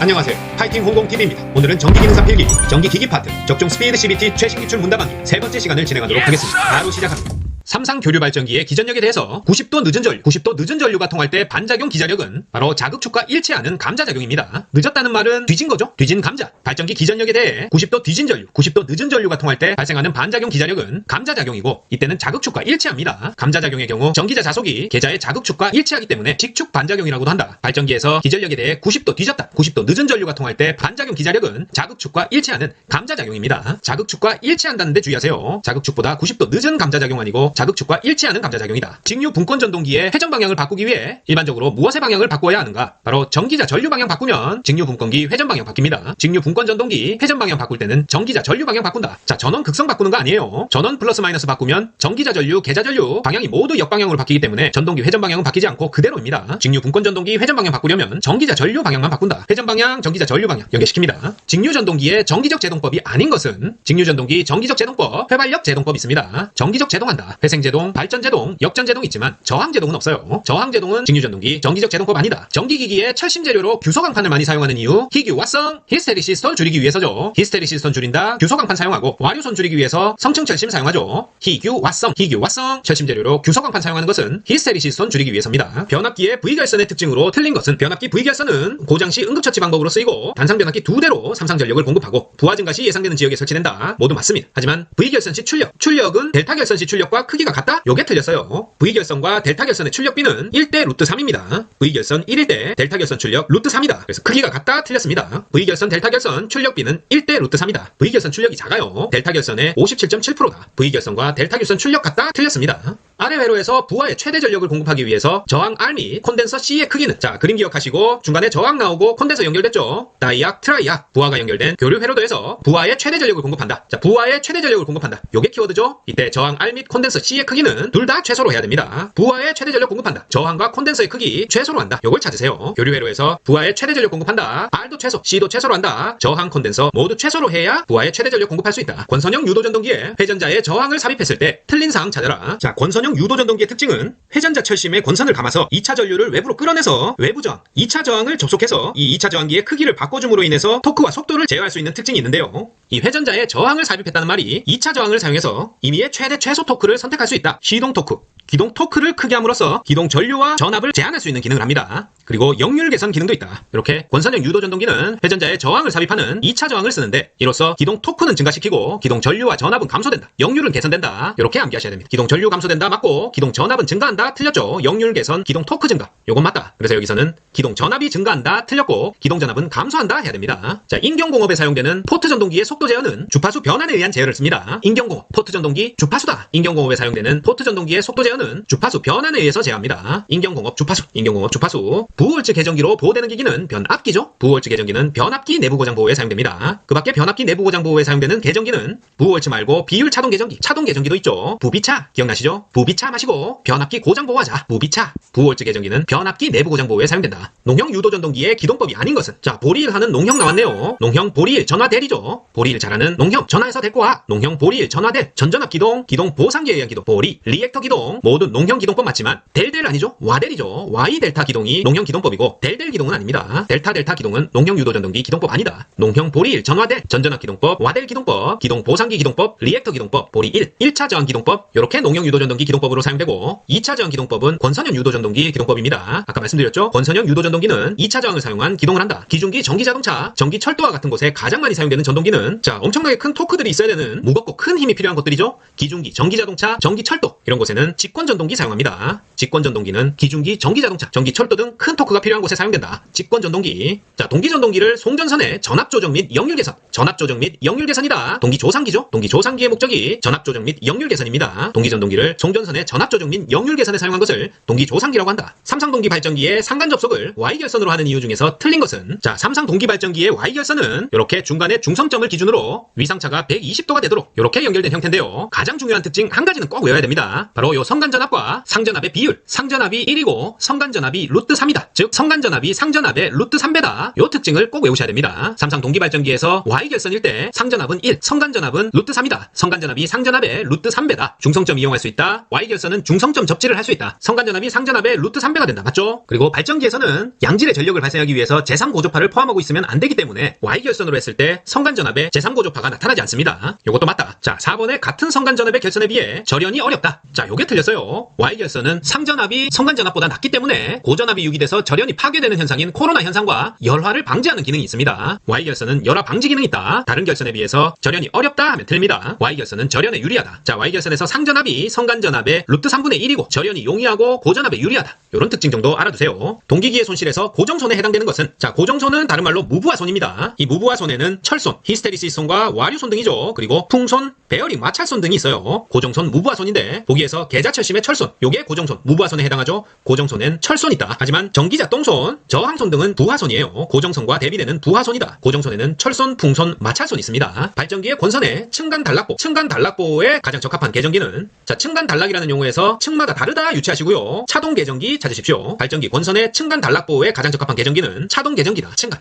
안녕하세요. 파이팅 홍공TV입니다. 오늘은 전기기능사 필기, 전기기기 파트, 적중 스피드 CBT 최신 기출 문답안기 세 번째 시간을 진행하도록 하겠습니다. 바로 시작합니다. 삼상 교류 발전기의 기전력에 대해서 90도 늦은 전류가 통할 때 반작용 기자력은 바로 자극축과 일치하는 감자작용입니다. 늦었다는 말은 뒤진 거죠. 뒤진 감자. 발전기 기전력에 대해 90도 뒤진 전류, 90도 늦은 전류가 통할 때 발생하는 반작용 기자력은 감자작용이고 이때는 자극축과 일치합니다. 감자작용의 경우 전기자 자속이 계자의 자극축과 일치하기 때문에 직축 반작용이라고도 한다. 발전기에서 기전력에 대해 90도 뒤졌다, 90도 늦은 전류가 통할 때 반작용 기자력은 자극축과 일치하는 감자작용입니다. 자극축과 일치한다는 데 주의하세요. 자극축보다 90도 늦은 감자작용 아니고 자극축과 일치하는 감자작용이다. 직류 분권 전동기의 회전 방향을 바꾸기 위해 일반적으로 무엇의 방향을 바꿔야 하는가? 바로 전기자 전류 방향 바꾸면 직류 분권기 회전 방향 바뀝니다. 직류 분권 전동기 회전 방향 바꿀 때는 전기자 전류 방향 바꾼다. 자, 전원 극성 바꾸는 거 아니에요. 전원 플러스 마이너스 바꾸면 전기자 전류, 계자 전류 방향이 모두 역방향으로 바뀌기 때문에 전동기 회전 방향은 바뀌지 않고 그대로입니다. 직류 분권 전동기 회전 방향 바꾸려면 전기자 전류 방향만 바꾼다. 회전 방향, 전기자 전류 방향 연계시킵니다. 직류 전동기의 정기적 제동법이 아닌 것은 직류 전동기 정기적 제동법, 회발력 제동법이 있습니다. 정기적 제동한다. 회생제동, 발전제동, 역전제동 있지만 저항제동은 없어요. 저항제동은 직류전동기 정기적 제동법 아니다. 전기기기에 철심재료로 규소강판을 많이 사용하는 이유 희규화성, 히스테리시스톤 줄이기 위해서죠. 히스테리시스톤 줄인다, 규소강판 사용하고 와류손 줄이기 위해서 성층철심 사용하죠. 희규화성, 철심재료로 규소강판 사용하는 것은 히스테리시스톤 줄이기 위해서입니다. 변압기의 V결선의 특징으로 틀린 것은 변압기 V결선은 고장시 응급처치 방법으로 쓰이고 단상변압기 2대로 삼상전력을 공급하고 부하 증가시 예상되는 지역에 설치된다. 모두 맞습니다. 하지만 V결선시 출력은 델타결선시 출력과 크기가 같다? 요게 틀렸어요. V결선과 델타결선의 출력비는 1대 루트 3입니다. V결선 1일 때 델타결선 출력 루트 3이다. 그래서 크기가 같다? 틀렸습니다. V결선 델타결선 출력비는 1대 루트 3이다. V결선 출력이 작아요. 델타결선의 57.7%다. V결선과 델타결선 출력 같다? 틀렸습니다. 아래 회로에서 부하의 최대 전력을 공급하기 위해서 저항 R 및 콘덴서 C의 크기는 자, 그림 기억하시고 중간에 저항 나오고 콘덴서 연결됐죠. 다이악, 트라이악, 부하가 연결된 교류 회로도에서 부하의 최대 전력을 공급한다. 자, 부하의 최대 전력을 공급한다. 요게 키워드죠. 이때 저항 R 및 콘덴서 C의 크기는 둘 다 최소로 해야 됩니다. 부하의 최대 전력 공급한다. 저항과 콘덴서의 크기 최소로 한다. 요걸 찾으세요. 교류 회로에서 부하의 최대 전력 공급한다. R도 최소, C도 최소로 한다. 저항, 콘덴서 모두 최소로 해야 부하의 최대 전력 공급할 수 있다. 권선형 유도전동기에 회전자의 저항을 삽입했을 때 틀린 사항 찾아라. 자, 권선형 유도전동기의 특징은 회전자 철심에 권선을 감아서 2차 전류를 외부로 끌어내서 외부 저항, 2차 저항을 접속해서 이 2차 저항기의 크기를 바꿔줌으로 인해서 토크와 속도를 제어할 수 있는 특징이 있는데요. 이 회전자의 저항을 삽입했다는 말이 2차 저항을 사용해서 임의의 최대 최소 토크를 선택할 수 있다. 시동 토크. 기동 토크를 크게 함으로써 기동 전류와 전압을 제한할 수 있는 기능을 합니다. 그리고 역률 개선 기능도 있다. 이렇게 권선형 유도전동기는 회전자의 저항을 삽입하는 2차 저항을 쓰는데 이로써 기동 토크는 증가시키고 기동 전류와 전압은 감소된다. 역률은 개선된다. 이렇게 암기하셔야 됩니다. 기동 전류 감소된다 맞고 기동 전압은 증가한다 틀렸죠. 역률 개선, 기동 토크 증가 요건 맞다. 그래서 여기서는 기동 전압이 증가한다 틀렸고 기동 전압은 감소한다 해야 됩니다. 자, 인경공업에 사용되는 포트 전동기의 속도 제어는 주파수 변환에 의한 제어를 씁니다. 인경공업, 포트 전동기 주파수다. 인경공업에 사용되는 포트 전동기의 속도 제어는 주파수 변환에 의해서 제어합니다. 인경공업 주파수, 인경공업 주파수. 부호월츠 계전기로 보호되는 기기는 변압기죠. 부호월츠 계전기는 변압기 내부 고장 보호에 사용됩니다. 그 밖에 변압기 내부 고장 보호에 사용되는 계전기는 부호월츠 말고 비율 차동 계전기, 차동 계전기도 있죠. 부비차 기억나시죠? 부비차 마시고 변압기 고장 보호하자. 부비차. 부호월츠 계전기는 변압기 내부 고장 보호에 사용된다. 농형 유도전동기의 기동법이 아닌 것은 자, 보리일 하는 농형 나왔네요. 농형 보리일 전화대리죠. 보리일 잘하는 농형 전화해서 데리고 와. 농형 보리일 전화대 전전압 기동, 기동 보상기에 의한 기동, 보리 리액터 기동 모두 농형 기동법 맞지만 델델 아니죠. 와델이죠. Y 델타 기동이 농형 기동법이고 델델 기동은 아닙니다. 델타 델타 기동은 농형 유도전동기 기동법 아니다. 농형 보리일 전화대 전전압 기동법, 와델 기동법, 기동 보상기 기동법, 리액터 기동법, 보리 1차 저항 기동법 요렇게 농형 유도전동기 기동법으로 사용되고 2차 저항 기동법은 권선형 유도전동기 기동법입니다. 아까 말씀드렸죠. 권선형 유도전동기는 2차 저항을 사용한 기동을 한다. 기중기 전기자동차, 전기철도와 같은 곳에 가장 많이 사용되는 전동기는 자, 엄청나게 큰 토크들이 있어야 되는 무겁고 큰 힘이 필요한 것들이죠. 기중기 전기자동차, 전기철도 이런 곳에는 직권전동기 사용합니다. 직권전동기는 기중기 전기자동차, 전기철도 등 큰 토크가 필요한 곳에 사용된다. 직권전동기. 자, 동기전동기를 송전선의 전압조정 및 역률 개선, 전압조정 및 역률 개선이다. 동기조상기죠. 동기조상기의 목적이 전압조정 및 역률 개선입니다. 동기전동기를 송전선의 전압조정 및 역률 개선에 사용한 것을 동기조상기라고 한다. 삼상동기 발전기의 상간 접속을 Y결선으로 하는 이유 중에서 틀린 것은 자, 삼상동기 발전기의 Y결선은 이렇게 중간에 중성점을 기준으로 위상차가 120도가 되도록 이렇게 연결된 형태인데요. 가장 중요한 특징 한 가지는 꼭 외워야 됩니다. 바로 요 성간 성간전압과 상전압의 비율, 상전압이 1이고 성간전압이 루트 3이다. 즉 성간전압이 상전압의 루트 3배다. 요 특징을 꼭 외우셔야 됩니다. 삼성 동기발전기에서 Y결선일 때 상전압은 1, 성간전압은 루트 3이다. 성간전압이 상전압의 루트 3배다. 중성점 이용할 수 있다. Y결선은 중성점 접지를 할 수 있다. 성간전압이 상전압의 루트 3배가 된다. 맞죠? 그리고 발전기에서는 양질의 전력을 발생하기 위해서 제3고조파를 포함하고 있으면 안 되기 때문에 Y결선으로 했을 때 성간전압에 제3고조파가 나타나지 않습니다. 요것도 맞다. 자, 4번에 같은 성간전압의 결선에 비해 절연이 어렵다. 자, 요게 틀렸어요. Y결선은 상전압이 성간전압보다 낮기 때문에 고전압이 유기돼서 절연이 파괴되는 현상인 코로나 현상과 열화를 방지하는 기능이 있습니다. Y결선은 열화 방지 기능이 있다. 다른 결선에 비해서 절연이 어렵다 하면 틀립니다. Y결선은 절연에 유리하다. 자, Y결선에서 상전압이 성간전압의 루트 3분의 1이고 절연이 용이하고 고전압에 유리하다. 요런 특징 정도 알아두세요. 동기기의 손실에서 고정손에 해당되는 것은, 자, 고정손은 다른 말로 무부하손입니다. 이 무부하손에는 철손, 히스테리시스손과 와류손 등이죠. 그리고 풍손, 베어링, 마찰손 등이 있어요. 고정손, 무부하손인데 보기에서 계자철심의 철손, 요게 고정손, 무부하손에 해당하죠. 고정손엔 철손이 있다. 하지만 전기자 똥손, 저항손 등은 부하손이에요. 고정손과 대비되는 부하손이다. 고정손에는 철손, 풍손, 마찰손이 있습니다. 발전기의 권선에 층간 단락보, 층간 단락보에 가장 적합한 계전기는, 자, 층간 단락이라는 용어에서 층마다 다르다 유치하시고요. 차동 계전기 찾으십시오. 발전기 권선의 층간 단락보에 가장 적합한 계전기는 차동 계전기다. 층간,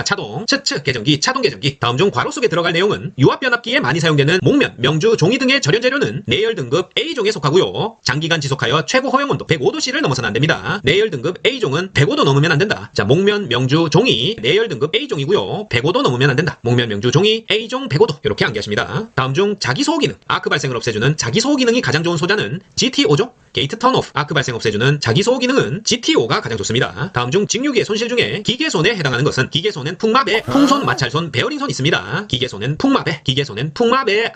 차동, 츠츠 계전기, 차동 계전기. 다음 중 괄호 속에 들어갈 내용은 유압변압기에 많이 사용되는 목면, 명주, 종이 등의 절연 재료는 내열 등급 A종에 속하고요. 장기간 지속하여 최고 허용 온도 105도씨를 넘어서는 안 됩니다. 내열 등급 A종은 105도 넘으면 안 된다. 자, 목면, 명주, 종이 내열 등급 A종이고요. 105도 넘으면 안 된다. 목면, 명주, 종이 A종 105도 이렇게 암기하십니다. 다음 중 자기소호 기능, 아크 발생을 없애주는 자기소호 기능이 가장 좋은 소자는 GT5죠. 게이트 턴오프, 아크 발생 없애주는 자기소호 기능은 GT5가 가장 좋습니다. 다음 중 직류기의 손실 중에 기계손에 해당하는 것은, 기계손엔 풍마배, 풍손, 마찰손, 베어링손 있습니다. 기계손엔 풍마배,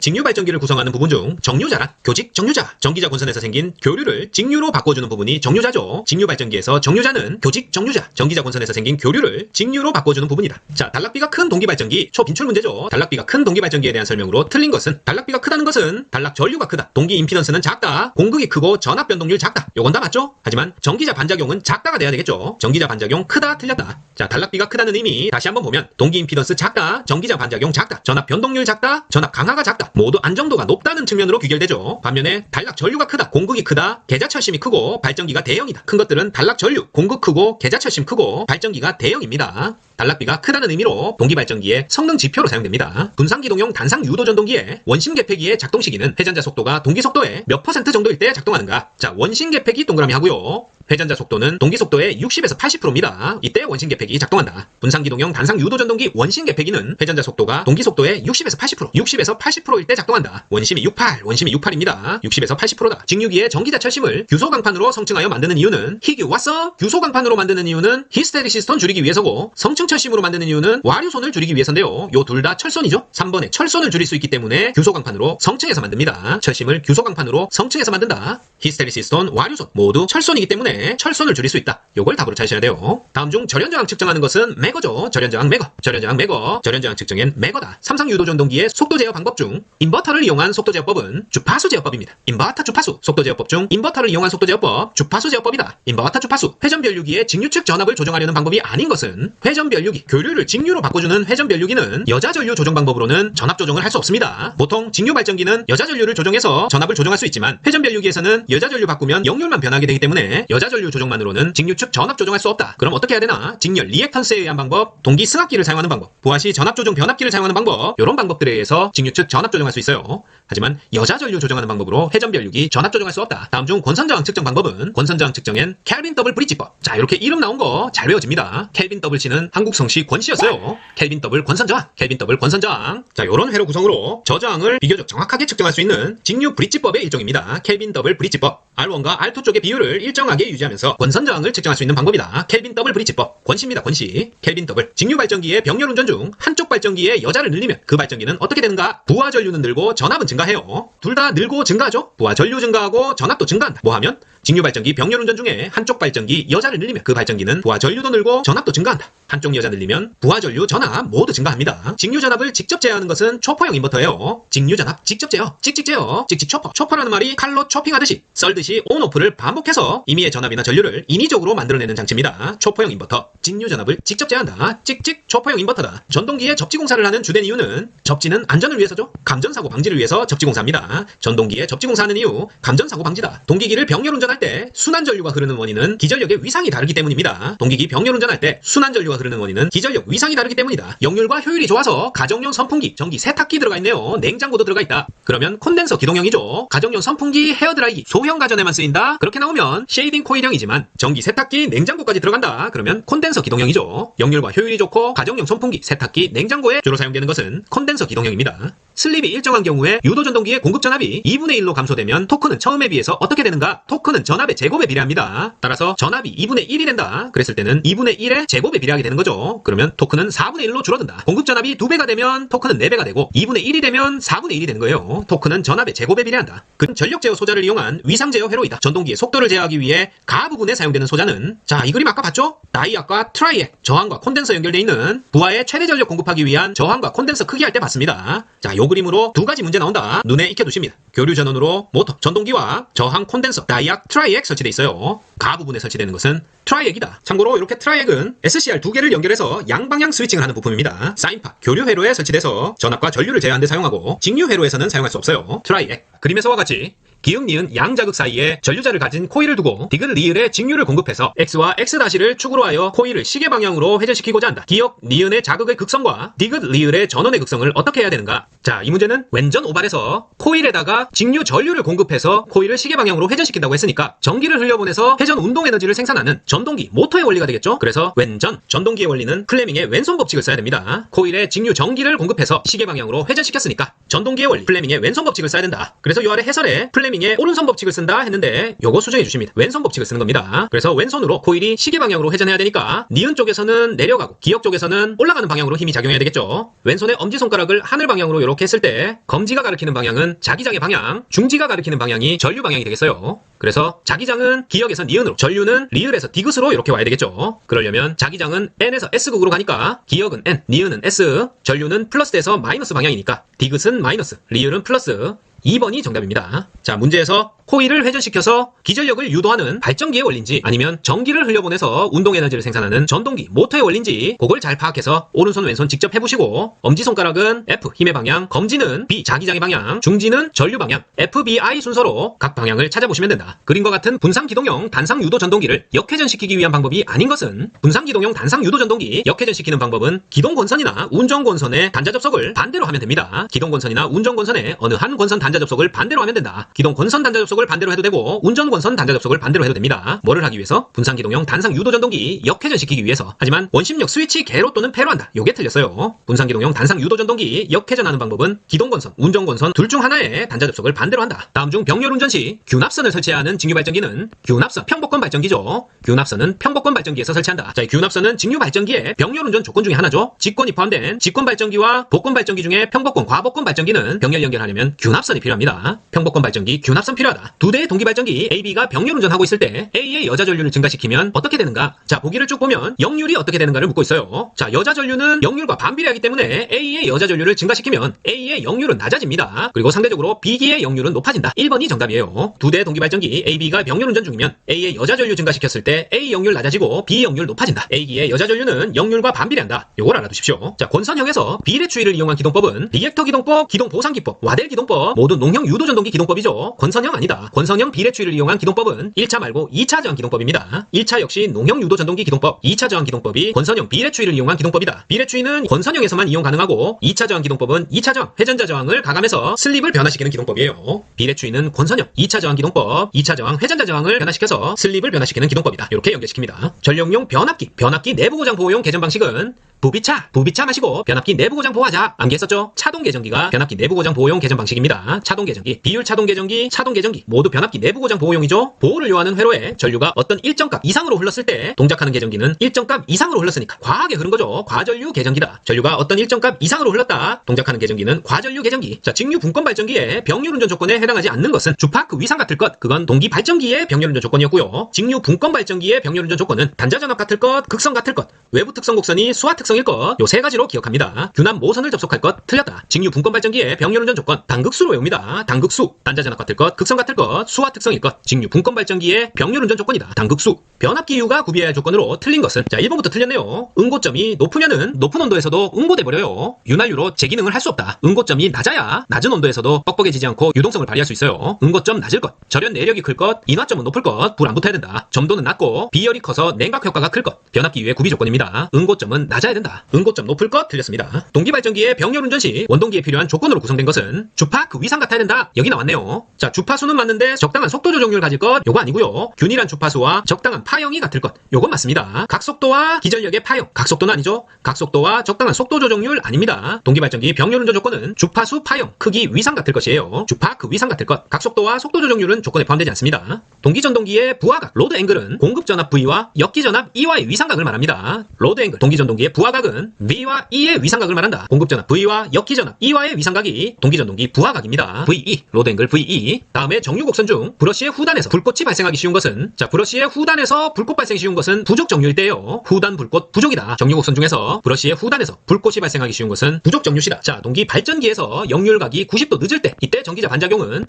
직류발전기를 구성하는 부분 중 정류자란 교직 정류자, 전기자 권선에서 생긴 교류를 직류로 바꿔주는 부분이 정류자죠. 직류발전기에서 정류자는 교직 정류자, 전기자 권선에서 생긴 교류를 직류로 바꿔주는 부분이다. 자, 단락비가 큰 동기발전기, 초빈출 문제죠. 단락비가 큰 동기발전기에 대한 설명으로 틀린 것은, 단락비가 크다는 것은 단락 전류가 크다, 동기 임피던스는 작다, 공극이 크고 전압 변동률 작다. 요건 다 맞죠? 하지만 전기자 반작용은 작다가 돼야 되겠죠. 전기자 반작용 크다, 틀렸다. 자, 단락비가 크다는 의미 다시 한번 보면, 동기 임피던스 작다, 전기자 반작용 작다, 전압 변동률 작다, 전압 강하가 작다, 모두 안정도가 높다는 측면으로 귀결되죠. 반면에 단락 전류가 크다, 공극이 크다, 계자철심이 크고 발전기가 대형이다. 큰 것들은 단락 전류, 공극 크고 계자철심 크고 발전기가 대형입니다. 단락비가 크다는 의미로 동기발전기의 성능 지표로 사용됩니다. 분산기동용 단상 유도전동기의 원심개폐기의 작동 시기는 회전자 속도가 동기 속도의 몇 % 정도일 때 작동하는가? 자, 원심개폐기 동그라미 하고요. 회전자 속도는 동기 속도의 60에서 80%입니다. 이때 원심개폐기 작동한다. 분산기동용 단상 유도전동기 원심개폐기는 회전자 속도가 동기 속도의 60에서 80%, 60에서 80%일 때 작동한다. 원심이 68, 원심이 68입니다. 60에서 80%다. 직류기의 전기자 철심을 규소강판으로 성층하여 만드는 이유는, 희규 왔어? 규소강판으로 만드는 이유는 히스테리시스톤 줄이기 위해서고, 성층 철심으로 만드는 이유는 와류손을 줄이기 위해서인데요. 요 둘 다 철손이죠. 3번에 철손을 줄일 수 있기 때문에 규소강판으로 성층에서 만듭니다. 철심을 규소강판으로 성층에서 만든다. 히스테리시스톤, 와류손 모두 철손이기 때문에 철손을 줄일 수 있다. 요걸 답으로 찾으셔야 돼요. 다음 중 절연저항 측정하는 것은 매거죠. 절연저항 매거, 절연저항 측정엔 매거다. 삼상유도전동기의 속도 제어 방법 중 인버터를 이용한 속도 제어법은 주파수 제어법입니다. 인버터 주파수, 속도 제어법 중 인버터를 이용한 속도 제어법, 주파수 제어법이다. 인버터 주파수, 회전변류기의 직류측 전압을 조정하려는 방법이 아닌 것은, 회전변류기, 교류를 직류로 바꿔주는 회전변류기는 여자전류 조정 방법으로는 전압 조정을 할 수 없습니다. 보통 직류발전기는 여자전류를 조정해서 전압을 조정할 수 있지만, 회전변류기에서는 여자전류 바꾸면 역률만 변하게 되기 때문에 여자전류 조정만으로는 직류측 전압 조정할 수 없다. 그럼 어떻게 해야 되나? 직렬 리액턴스에 의한 방법, 동기 승합기를 사용하는 방법, 부하시 전압 조정 변압기를 사용하는 방법, 이런 방법들에 의해서 직류측 전압 조정할 수 있어요. 하지만 여자전류 조정하는 방법으로 회전변류기 전압 조정할 수 없다. 다음 중 권선저항 측정 방법은, 권선저항 측정엔 켈빈 더블 브릿지법. 자, 이렇게 이름 나온 거 잘 외워집니다. 켈빈 더블 씨는 한국 성씨 권씨였어요. 켈빈 더블 권선저항, 켈빈 더블 권선저항. 자, 요런 회로 구성으로 저저항을 비교적 정확하게 측정할 수 있는 직류 브릿지법의 일종입니다. 켈빈 더블 브릿지법. R1과 R2 쪽의 비율을 일정하게 유지하면서 권선저항을 측정할 수 있는 방법이다. 켈빈 더블 브릿지법. 권씨입니다, 권씨. 켈빈 더블. 직류 발전기의 병렬 운전 중 한쪽 발전기의 여자를 늘리면 그 발전기는 어떻게 되는가? 부하 전류는 늘고 전압은 증가해요. 둘 다 늘고 증가하죠? 부하 전류 증가하고 전압도 증가한다. 뭐 하면? 직류 발전기 병렬 운전 중에 한쪽 발전기 여자를 늘리면 그 발전기는 부하 전류도 늘고 전압도 증가한다. 한쪽 여자 늘리면 부하 전류 전압 모두 증가합니다. 직류 전압을 직접 제어하는 것은 초포형 인버터예요. 직류 전압 직접 제어, 찍찍 제어, 찍찍 초퍼. 초퍼라는 말이 칼로 초핑하듯이 썰듯이 온오프를 반복해서 임의의 전압이나 전류를 인위적으로 만들어내는 장치입니다. 초포형 인버터. 직류 전압을 직접 제어한다. 찍찍 초포형 인버터다. 전동기에 접지 공사를 하는 주된 이유는 접지는 안전을 위해서죠. 감전사고 방지를 위해서 접지 공사합니다. 전동기에 접지 공사하는 이유 감전사고 방지다. 동기기를 병렬 운전할 때 순환 전류가 흐르는 원인은 기전력의 위상이 다르기 때문입니다. 동기기 병렬 운전할 때 순환 전류가 흐르는 원인은 기전력 위상이 다르기 때문이다. 역률과 효율이 좋아서 가정용 선풍기, 전기 세탁기 들어가 있네요. 냉장고도 들어가 있다. 그러면 콘덴서 기동형이죠. 가정용 선풍기, 헤어드라이기, 소형 가전에만 쓰인다. 그렇게 나오면 쉐이딩 코일형이지만 전기 세탁기, 냉장고까지 들어간다. 그러면 콘덴서 기동형이죠. 역률과 효율이 좋고 가정용 선풍기, 세탁기, 냉장고에 주로 사용되는 것은 콘덴서 기동형입니다. 슬립이 일정한 경우에 유도 전동기의 공급 전압이 2분의 1로 감소되면 토크는 처음에 비해서 어떻게 되는가? 토크는 전압의 제곱에 비례합니다. 따라서 전압이 2분의 1이 된다. 그랬을 때는 2분의 1의 제곱에 비례하게 되는 거죠. 그러면 토크는 4분의 1로 줄어든다. 공급 전압이 2배가 되면 토크는 4배가 되고 2분의 1이 되면 4분의 1이 되는 거예요. 토크는 전압의 제곱에 비례한다. 그 전력 제어 소자를 이용한 위상 제어 회로이다. 전동기의 속도를 제어하기 위해 가 부분에 사용되는 소자는 자, 이 그림 아까 봤죠? 다이악과 트라이액, 저항과 콘덴서 연결되어 있는 부하의 최대 전력 공급하기 위한 저항과 콘덴서 크기 할 때 봤습니다. 자, 요 그림으로 두 가지 문제 나온다. 눈에 익혀두십니다. 교류 전원으로 모터, 전동기와 저항 콘덴서, 다이악, 트라이액 설치되어 있어요. 가 부분에 설치되는 것은 트라이액이다. 참고로 이렇게 트라이액은 SCR 두 개를 연결해서 양방향 스위칭을 하는 부품입니다. 사인파, 교류 회로에 설치돼서 전압과 전류를 제어하는 데 사용하고 직류 회로에서는 사용할 수 없어요. 트라이액. 그림에서와 같이 기역, 니은, 양자극 사이에 전류자를 가진 코일을 두고 디귿, 리을에 직류를 공급해서 X와 X'를 축으로 하여 코일을 시계 방향으로 회전시키고자 한다. 기역, 니은의 자극의 극성과 디귿, 리을의 전원의 극성을 어떻게 해야 되는가? 자, 이 문제는 왼전 오발에서 코일에다가 직류 전류를 공급해서 코일을 시계 방향으로 회전시킨다고 했으니까 전기를 흘려보내서 회전 운동 에너지를 생산하는 전동기, 모터의 원리가 되겠죠? 그래서 왼전, 전동기의 원리는 플레밍의 왼손 법칙을 써야 됩니다. 코일에 직류 전기를 공급해서 시계 방향으로 회전시켰으니까 전동기의 원리, 플레밍의 왼손 법칙을 써야 된다. 그래서 요 아래 해설에 플레밍의 오른손 법칙을 쓴다 했는데 요거 수정해 주십니다. 왼손 법칙을 쓰는 겁니다. 그래서 왼손으로 코일이 시계 방향으로 회전해야 되니까 니은 쪽에서는 내려가고 기역 쪽에서는 올라가는 방향으로 힘이 작용해야 되겠죠. 왼손의 엄지손가락을 하늘 방향으로 이렇게 했을 때 검지가 가리키는 방향은 자기장의 방향, 중지가 가리키는 방향이 전류 방향이 되겠어요. 그래서 자기장은 기역에서 니은으로, 전류는 리을에서 디귿으로 이렇게 와야 되겠죠. 그러려면 자기장은 N에서 S극으로 가니까 기역은 N, 니은은 S, 전류는 플러스에서 마이너스 방향이니까 디귿은 마이너스, 리을은 플러스. 2번이 정답입니다. 자, 문제에서 코일을 회전시켜서 기전력을 유도하는 발전기의 원리인지 아니면 전기를 흘려보내서 운동 에너지를 생산하는 전동기, 모터의 원리인지 그걸 잘 파악해서 오른손 왼손 직접 해보시고 엄지손가락은 F, 힘의 방향, 검지는 B, 자기장의 방향, 중지는 전류 방향, FBI 순서로 각 방향을 찾아보시면 된다. 그림과 같은 분상기동형 단상유도 전동기를 역회전시키기 위한 방법이 아닌 것은 분상기동형 단상유도 전동기 역회전시키는 방법은 기동권선이나 운전권선의 단자 접속을 반대로 하면 됩니다. 기동권선이나 운전권선의 어느 한 권선 단자 접속을 반대로 하면 된다. 기동권선 단자 접속을 반대로 해도 되고 운전권선 단자 접속을 반대로 해도 됩니다. 뭐를 하기 위해서? 분상기동형 단상유도 전동기 역회전시키기 위해서. 하지만 원심력 스위치 개로 또는 패로 한다. 요게 틀렸어요. 분상기동형 단상유도 전동기 역회전하는 방법은 기동권선, 운전권선 둘 중 하나의 단자 접속을 반대로 한다. 다음 중 병렬 운전 시 균합선을 설치해야 하는 직류 발전기는 균합선, 평복권 발전기죠. 균합선은 평복권 발전기에서 설치한다. 자, 이 균합선은 직류 발전기의 병렬 운전 조건 중에 하나죠. 직권이 포함된 직권 발전기와 복권 발전기 중에 평복권, 과복권 발전기는 병렬 연결하려면 균합선이 필요합니다. 평복권 발전기, 균합선 필요하다. 두 대의 동기 발전기 AB가 병렬 운전하고 있을 때 A의 여자 전류를 증가시키면 어떻게 되는가? 자, 보기를 쭉 보면 역률이 어떻게 되는가를 묻고 있어요. 자, 여자 전류는 역률과 반비례하기 때문에 A의 여자 전류를 증가시키면 A의 역률은 낮아집니다. 그리고 상대적으로 B기의 역률은 높아진다. 1번이 정답이에요. 두 대의 동기 발전기 AB가 병렬 운전 중이면 A의 여자 전류 증가시켰을 때 A 역률 낮아지고 B 역률 높아진다. A기의 여자 전류는 역률과 반비례한다. 요걸 알아두십시오. 자, 권선형에서 비례 추이를 이용한 기동법은 리액터 기동법, 기동 보상 기법, 와델 기동법 모두 농형 유도 전동기 기동법이죠. 권선형 아니다. 권선형 비례 추이를 이용한 기동법은 1차 말고 2차 저항 기동법입니다. 1차 역시 농형 유도 전동기 기동법, 2차 저항 기동법이 권선형 비례 추이를 이용한 기동법이다. 비례 추이는 권선형에서만 이용 가능하고 2차 저항 기동법은 2차 저항, 회전자 저항을 가감해서 슬립을 변화시키는 기동법이에요. 비례 추이는 권선형, 2차 저항 기동법, 2차 저항, 회전자 저항을 변화시켜서 슬립을 변화시키는 기동법이다. 이렇게 연결시킵니다. 전력용 변압기, 변압기 내부 고장 보호용 개전 방식은 부비차 마시고 변압기 내부 고장 보호하자. 암기했었죠? 차동 개전기가 변압기 내부 고장 보호용 개전 방식입니다. 차동 개전기, 비율 차동 개전기, 차동 개전기 모두 변압기 내부 고장 보호용이죠. 보호를 요하는 회로에 전류가 어떤 일정 값 이상으로 흘렀을 때 동작하는 개전기는 일정 값 이상으로 흘렀으니까 과하게 흐른 거죠. 과전류 개전기다. 전류가 어떤 일정 값 이상으로 흘렀다. 동작하는 개전기는 과전류 개전기. 자, 직류 분권 발전기의 병률 운전 조건에 해당하지 않는 것은 주파크 위상 같을 것, 그건 동기 발전기의 병률 운전 조건이었고요. 직류 분권 발전기의 병률 운전 조건은 단자 전압 같을 것, 극성 같을 것, 외부 특성 곡선이 수화 특성일 것, 요 세 가지로 기억합니다. 균합 모선을 접속할 것 틀렸다. 직류 분권 발전기의 병률 운전 조건 단극수로 외웁니다. 단극수, 단자 전압 같을 것, 극성 같을 것, 수화 특성일 것, 직류 분권 발전기의 병률 운전 조건이다. 단극수. 변압기 이유가 구비해야 할 조건으로 틀린 것은, 자, 1번부터 틀렸네요. 응고점이 높으면은 높은 온도에서도 응고돼 버려요. 윤활유로 제 기능을 할 수 없다. 응고점이 낮아야 낮은 온도에서도 뻑뻑해지지 않고 유동성을 발휘할 수 있어요. 응고점 낮을 것, 절연 내력이 클 것, 인화점은 높을 것, 불 안 붙어야 된다. 점도는 낮고 비열이 커서 냉각 효과가 클 것. 변압기 이유의 구비 조건입니다. 응고점은 낮아야 된다. 응고점 높을 것 틀렸습니다. 동기 발전기의 병렬 운전 시 원동기에 필요한 조건으로 구성된 것은 주파크 위상 같아야 된다. 여기 나왔네요. 자, 주파수는 맞는데 적당한 속도 조정률을 가질 것, 요거 아니고요. 균일한 주파수와 적당한 파형이 같을 것, 요건 맞습니다. 각속도와 기전력의 파형, 각속도는 아니죠. 각속도와 적당한 속도 조정률 아닙니다. 동기 발전기 병렬 운전 조건은 주파수 파형, 크기 위상 같을 것이에요. 주파크 위상 같을 것, 각속도와 속도 조정률은 조건에 포함되지 않습니다. 동기 전동기의 부하각, 로드 앵글은 공급 전압 V와 역기 전압 E와의 위상각을 말합니다. 로드 앵글, 동기 전동기의 부하각은 V와 E의 위상각을 말한다. 공급 전압 V와 역기 전압 E와의 위상각이 동기 전동기 부하각입니다. VE, 로드 앵글 VE. 다음에 정류 곡선 중 브러쉬의 후단에서 불꽃이 발생하기 쉬운 것은, 자, 브러쉬의 후단에서 불꽃 발생이 쉬운 것은 부족 정류일 때요. 후단 불꽃 부족이다. 정류 곡선 중에서 브러쉬의 후단에서 불꽃이 발생하기 쉬운 것은 부족 정류시다. 자, 동기 발전기에서 역률각이 90도 늦을 때, 이때 전기자 반작용은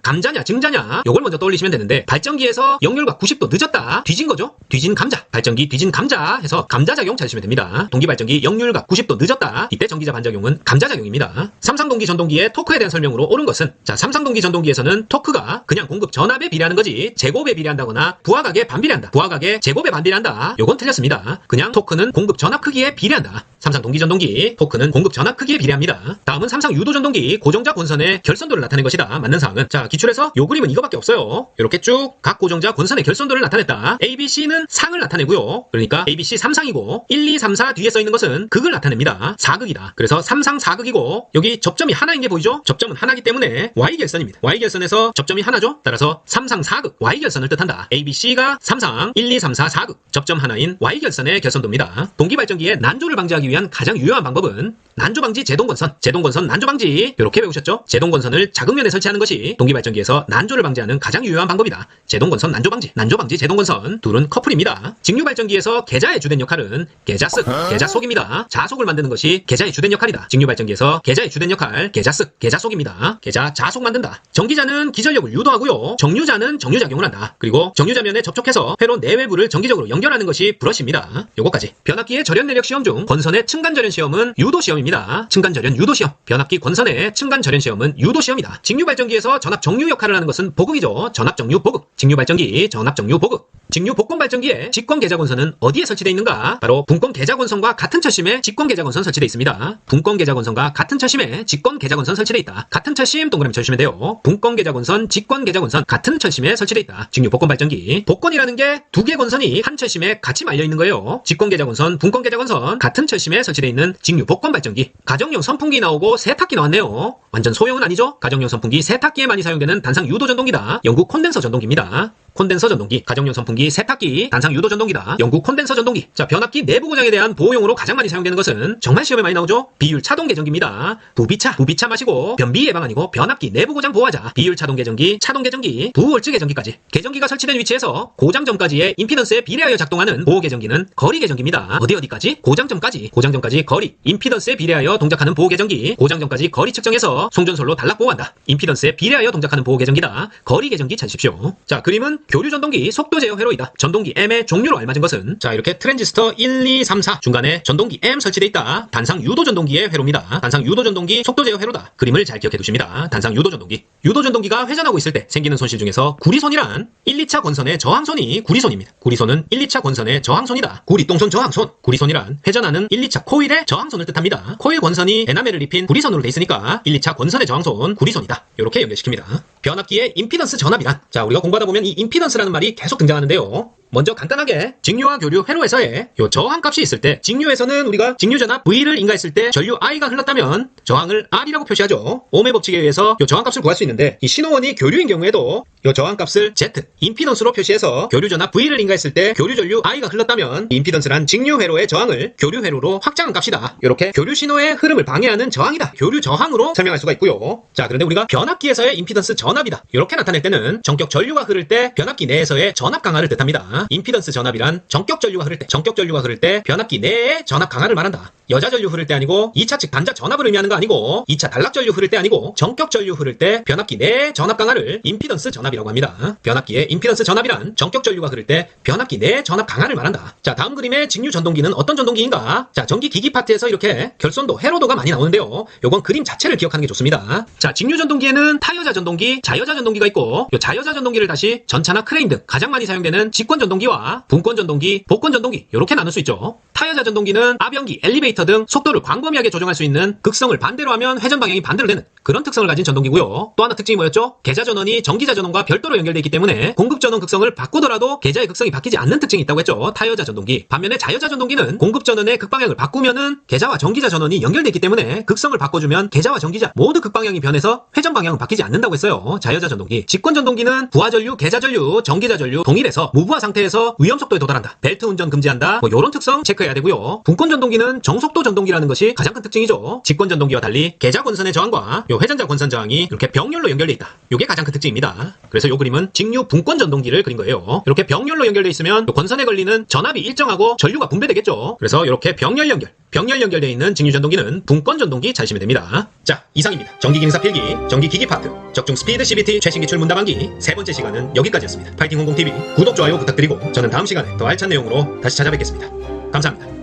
감자냐 증자냐, 요걸 먼저 떠올리시면 되는데, 발전기에서 역률각 90도 늦었다, 뒤진 거죠. 뒤진 감자, 발전기 뒤진 감자 해서 감자작용 찾으시면 됩니다. 동기 발전기 역률각 90도 늦었다, 이때 전기자 반작용은 감자작용입니다. 삼상동기 전동기의 토크에 대한 설명으로 옳은 것은, 자, 삼상동기 전동기에서는 토크가 그냥 공급 전압에 비례하는 거지 제곱에 비례한다거나 부하각에 반비례한다, 부하각에 제곱에 반비례한다, 요건 틀렸습니다. 그냥 토크는 공급 전압 크기에 비례한다. 삼상 동기 전동기 토크는 공급 전압 크기에 비례합니다. 다음은 삼상 유도 전동기 고정자 권선의 결선도를 나타낸 것이다. 맞는 사항은, 자, 기출에서 요 그림은 이거밖에 없어요. 이렇게 쭉 각 고정자 권선의 결선도를 나타냈다. A, B, C는 상을 나타내고요. 그러니까 A, B, C 3상이고 1, 2, 3, 4 뒤에 써있는 것은 극을 나타냅니다. 4극이다. 그래서 3상 4극이고 여기 접점이 하나인 게 보이죠? 접점은 하나이기 때문에 Y결선입니다. Y결선에서 접점이 하나죠? 따라서 3상 4극 Y결선을 뜻한다. A, B, C가 3상 1, 2, 3, 4 4극 접점 하나인 Y결선의 결선도입니다. 동기발전기의 난조를 방지하기 위한 가장 유효한 방법은 난조방지 제동건선, 난조방지, 이렇게 배우셨죠? 제동건선을 자극면에 설치하는 것이 동기발전기에서 난조를 방지하는 가장 유효한 방법이다. 제동건선 난조방지 제동건선, 둘은 커플입니다. 직류발전기에서 계자의 주된 역할은 계자쓱, 계자속입니다. 자속을 만드는 것이 계자의 주된 역할이다. 직류발전기에서 계자의 주된 역할, 계자쓱, 계자속입니다. 계자, 자속 만든다. 전기자는 기전력을 유도하고요. 정류자는 정류작용을 한다. 그리고 정류자면에 접촉해서 회로 내외부를 정기적으로 연결하는 것이 브러쉬입니다. 요거까지. 변압기의 절연 내력 시험 중 권선의 층간 절연 시험은 유도 시험입니다. 층간 절연 유도 시험. 변압기 권선의 층간 절연 시험은 유도 시험이다. 직류 발전기에서 전압 정류 역할을 하는 것은 보극이죠. 전압 정류 보극. 직류 발전기 전압 정류 보극. 직류 복권 발전기의 직권 계자권선은 어디에 설치되어 있는가? 바로 분권 계자권선과 같은 철심에 직권 계자권선 설치되어 있습니다. 분권 계자권선과 같은 철심에 직권 계자권선 설치되어 있다. 같은 철심 동그라미 쳐주시면 돼요. 분권 계자권선, 직권 계자권선 같은 철심에 설치되어 있다. 직류 복권 발전기. 복권이라는 게 두 개 권선이 한 철심에 같이 말려 있는 거예요. 직권 계자권선, 분권 계자권선 같은 철심에 설치되어 있는 직류 복권 발전기. 가정용 선풍기 나오고 세탁기 나왔네요. 완전 소형은 아니죠? 가정용 선풍기, 세탁기에 많이 사용되는 단상 유도 전동기다. 영국 콘덴서 전동기입니다. 콘덴서 전동기, 가정용 선풍기, 세탁기, 단상 유도 전동기다. 영국 콘덴서 전동기. 자, 변압기 내부 고장에 대한 보호용으로 가장 많이 사용되는 것은 정말 시험에 많이 나오죠? 비율 차동 개전기입니다. 부비차 마시고 변비 예방 아니고 변압기 내부 고장 보호하자. 비율 차동 개전기, 차동 개전기, 부월즈 개전기까지. 개전기가 설치된 위치에서 고장점까지의 임피던스에 비례하여 작동하는 보호 개전기는 거리 개전기입니다. 어디까지? 고장점까지 거리. 임피던스에 비례하여 동작하는 보호 개전기. 고장점까지 거리 측정해서 송전솔로 단락 보호한다. 임피던스에 비례하여 동작하는 보호 개전기다. 거리 개전기 찾으십시오. 자, 그림은 교류 전동기 속도 제어 회로이다. 전동기 M의 종류로 알맞은 것은, 자, 이렇게 트랜지스터 1, 2, 3, 4 중간에 전동기 M 설치되어 있다. 단상 유도 전동기의 회로입니다. 단상 유도 전동기 속도 제어 회로다. 그림을 잘 기억해 두십니다. 단상 유도 전동기. 유도 전동기가 회전하고 있을 때 생기는 손실 중에서 구리손이란 1, 2차 권선의 저항손이 구리손입니다. 구리손은 1, 2차 권선의 저항손이다. 구리똥손 저항손. 구리손이란 회전하는 1, 2차 코일의 저항손을 뜻합니다. 코일 권선이 에나멜을 입힌 구리선으로 돼 있으니까 1, 2차 권선의 저항손 구리손이다. 이렇게 연결시킵니다. 변압기의 임피던스 전압이란, 자, 우리가 공부하다 보면 이 임피던스라는 말이 계속 등장하는데요. 먼저 간단하게 직류와 교류 회로에서의 요 저항값이 있을 때 직류에서는 우리가 직류전압 V를 인가했을 때 전류 I가 흘렀다면 저항을 R이라고 표시하죠. ohm의 법칙에 의해서 요 저항값을 구할 수 있는데 이 신호원이 교류인 경우에도 요 저항값을 Z, 임피던스로 표시해서 교류전압 V를 인가했을 때 교류 전류 I가 흘렀다면 임피던스란 직류 회로의 저항을 교류 회로로 확장한 값이다. 이렇게 교류 신호의 흐름을 방해하는 저항이다. 교류 저항으로 설명할 수가 있고요. 자, 그런데 우리가 변압기에서의 임피던스 전압이다. 이렇게 나타낼 때는 전격 전류가 흐를 때 변압기 내에서의 전압 강화를 뜻합니다. 임피던스 전압이란 전격 전류가 흐를 때 변압기 내의 전압 강화를 말한다. 여자 전류 흐를 때 아니고 2차 측 단자 전압을 의미하는 거 아니고 2차 단락 전류 흐를 때 아니고 전격 전류 흐를 때 변압기 내의 전압 강화를 임피던스 전압이라고 합니다. 변압기의 임피던스 전압이란 전격 전류가 흐를 때 변압기 내의 전압 강화를 말한다. 자, 다음 그림의 직류 전동기는 어떤 전동기인가? 자, 전기 기기 파트에서 이렇게 결손도, 회로도가 많이 나오는데요. 요건 그림 자체를 기억하는 게 좋습니다. 자, 직류 전동기에는 타여자 전동기, 자여자 전동기가 있고 요 자여자 전동기를 다시 전차나 크레인 등 가장 많이 사용되는 직권 전동기와 분권 전동기, 복권 전동기 이렇게 나눌 수 있죠. 타여자 전동기는 아변기, 엘리베이터 등 속도를 광범위하게 조정할 수 있는 극성을 반대로 하면 회전 방향이 반대로 되는 그런 특성을 가진 전동기고요. 또 하나 특징이 뭐였죠? 계좌 전원이 전기자 전원과 별도로 연결되어 있기 때문에 공급 전원 극성을 바꾸더라도 계좌의 극성이 바뀌지 않는 특징이 있다고 했죠. 타여자 전동기. 반면에 자여자 전동기는 공급 전원의 극방향을 바꾸면은 계좌와 전기자 전원이 연결되어 있기 때문에 극성을 바꿔주면 계좌와 전기자 모두 극방향이 변해서 회전 방향은 바뀌지 않는다고 했어요. 자여자 전동기. 직권 전동기는 부하 전류, 계좌 전류, 전기자 전류 동일해서 무부하 상태에서 위험 속도에 도달한다. 벨트 운전 금지한다. 뭐 요런 특성 체크해야 되고요. 분권 전동기는 정속도 전동기라는 것이 가장 큰 특징이죠. 직권 전동기와 달리 계좌 권선의 저항과 요 회전자 권선 저항이 이렇게 병렬로 연결돼 있다. 요게 가장 큰 특징입니다. 그래서 요 그림은 직류 분권 전동기를 그린 거예요. 이렇게 병렬로 연결돼 있으면 요 권선에 걸리는 전압이 일정하고 전류가 분배되겠죠. 그래서 이렇게 병렬 연결되어 있는 직류 전동기는 분권 전동기 찾으시면 됩니다. 자, 이상입니다. 전기기능사 필기, 전기기기 파트, 적중 스피드 CBT 최신 기출 문답암기 세 번째 시간은 여기까지였습니다. 파이팅 홍콩TV 구독, 좋아요 부탁드리고 저는 다음 시간에 더 알찬 내용으로 다시 찾아뵙겠습니다. 감사합니다.